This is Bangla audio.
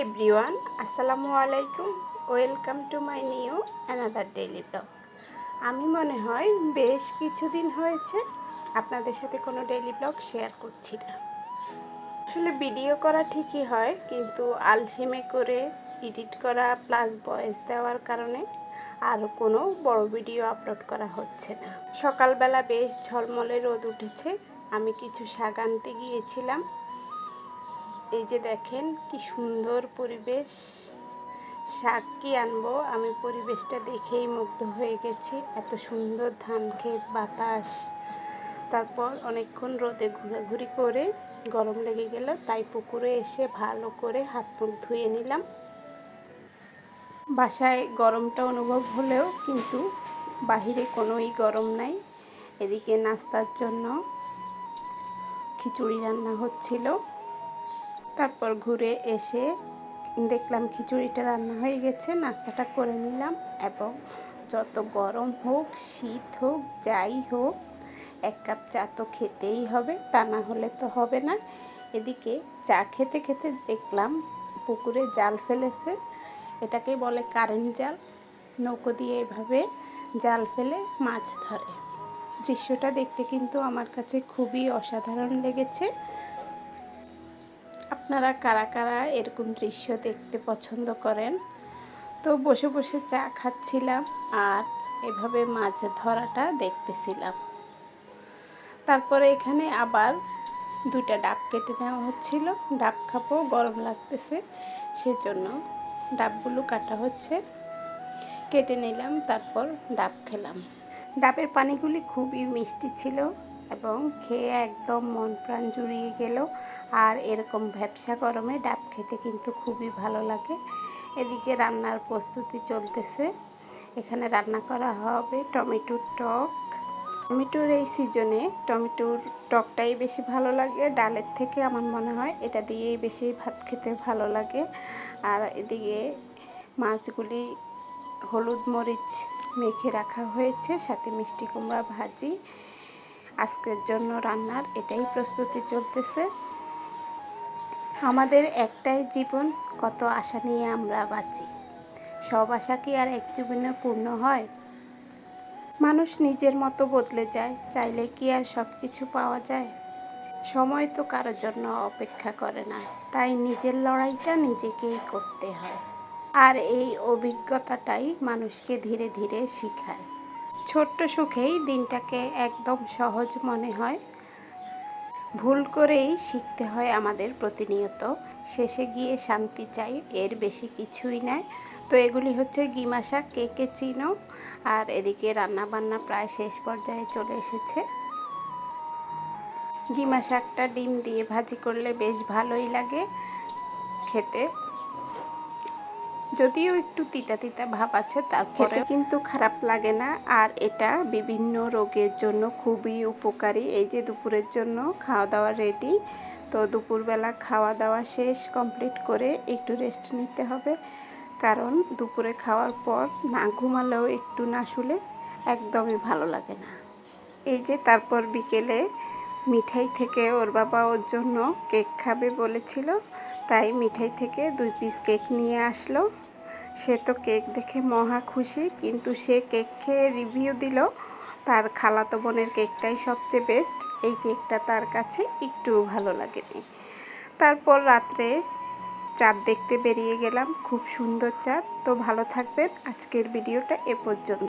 এভরিওয়ান, আসসালামু আলাইকুম। Welcome to my new another daily blog. আমি মনে হয় বেশ কিছুদিন হয়েছে আপনাদের সাথে কোনো ডেইলি ব্লগ শেয়ার করছি না। আসলে ভিডিও করা ঠিকই হয়, কিন্তু আলসেমি করে এডিট করা প্লাস ভয়েস দেওয়ার কারণে আরও কোনো বড় ভিডিও আপলোড করা হচ্ছে না। সকালবেলা বেশ ঝলমলে রোদ উঠেছে। আমি কিছু শাক আনতে গিয়েছিলাম। এই যে দেখেন কি সুন্দর পরিবেশ। শাক কি আনবো, আমি পরিবেশটা দেখেই মুগ্ধ হয়ে গেছি। এত সুন্দর ধান ক্ষেত, বাতাস, তারপর অনেকক্ষণ রোদে ঘোরাঘুরি করে গরম লেগে গেল, তাই পুকুরে এসে ভালো করে হাত মুখ ধুয়ে নিলাম। বাসায় গরমটা অনুভব হলেও কিন্তু বাহিরে কোনোই গরম নাই। এদিকে নাস্তার জন্য খিচুড়ি রান্না হচ্ছিল। তারপর ঘুরে এসে দেখলাম খিচুড়িটা রান্না হয়ে গেছে, নাস্তাটা করে নিলাম। এবং যত গরম হোক, শীত হোক, যাই হোক, এক কাপ চা তো খেতেই হবে, তা না হলে তো হবে না। এদিকে চা খেতে খেতে দেখলাম পুকুরে জাল ফেলেছে। এটাকে বলে কারেন্ট জাল। নৌকো দিয়ে এভাবে জাল ফেলে মাছ ধরে। দৃশ্যটা দেখতে কিন্তু আমার কাছে খুবই অসাধারণ লেগেছে। আপনারা কারা কারা এরকম দৃশ্য দেখতে পছন্দ করেন? তো বসে বসে চা খাচ্ছিলাম আর এভাবে মাছ ধরাটা দেখতেছিলাম। তারপরে এখানে আবার দুইটা ডাব কেটে নেওয়া হচ্ছিল। ডাব খাবো, গরম লাগতেছে, সেজন্য ডাবগুলো কাটা হচ্ছে। কেটে নিলাম, তারপর ডাব খেলাম। ডাবের পানিগুলি খুবই মিষ্টি ছিল এবং খেয়ে একদম মন প্রাণ জুড়িয়ে গেল। আর এরকম ভ্যাপসা গরমে ডাব খেতে কিন্তু খুবই ভালো লাগে। এদিকে রান্নার প্রস্তুতি চলতেছে। এখানে রান্না করা হবে টমেটোর টক। টমেটোর এই সিজনে টমেটোর টকটাই বেশি ভালো লাগে ডালের থেকে। আমার মনে হয় এটা দিয়েই বেশি ভাত খেতে ভালো লাগে। আর এদিকে মাছগুলি হলুদ মরিচ মেখে রাখা হয়েছে, সাথে মিষ্টি কুমড়া ভাজি। আজকের জন্য রান্নার এটাই প্রস্তুতি চলতেছে। আমাদের একটাই জীবন, কত আশা নিয়ে আমরা বাঁচি। সব আশা কি আর এক জীবনে পূর্ণ হয়? মানুষ নিজের মতো বদলে যায়, চাইলে কি আর সব কিছু পাওয়া যায়? সময় তো কারোর জন্য অপেক্ষা করে না, তাই নিজের লড়াইটা নিজেকেই করতে হয়। আর এই অভিজ্ঞতাটাই মানুষকে ধীরে ধীরে শেখায়। ছোট্ট সুখেই দিনটাকে একদম সহজ মনে হয়। ভুল করেই শিখতে হয় আমাদের প্রতিনিয়ত। শেষে গিয়ে শান্তি চাই, এর বেশি কিছুই নাই। তো এগুলি হচ্ছে গিমা শাক, কে কে চিনো। আর এদিকে রান্না বান্না প্রায় শেষ পর্যায়ে চলে এসেছে। গিমা শাকটা ডিম দিয়ে ভাজি করলে বেশ ভালোই লাগে খেতে, যদিও একটু তিতা তিতা ভাব আছে, তারপরে কিন্তু খারাপ লাগে না। আর এটা বিভিন্ন রোগের জন্য খুবই উপকারী। এই যে দুপুরের জন্য খাওয়া দাওয়া রেডি। তো দুপুরবেলা খাওয়া দাওয়া শেষ কমপ্লিট করে একটু রেস্ট নিতে হবে, কারণ দুপুরে খাওয়ার পর না ঘুমালেও একটু না শুলে একদমই ভালো লাগে না। এই যে তারপর বিকেলে মিঠাই থেকে ওর বাবা ওর জন্য কেক খাবে বলেছিল, তাই মিঠাই থেকে 2 পিস কেক নিয়ে আসলো। সে তো কেক দেখে মহা খুশি, কিন্তু সে কেক খেয়ে রিভিউ দিল তার খালাতো বোনের কেকটাই সবচেয়ে বেস্ট। এই কেকটা তার কাছে একটুও ভালো লাগেনি। তারপর রাত্রে চাঁদ দেখতে বেরিয়ে গেলাম, খুব সুন্দর চাঁদ। তো ভালো থাকবেন, আজকের ভিডিওটা এ পর্যন্ত।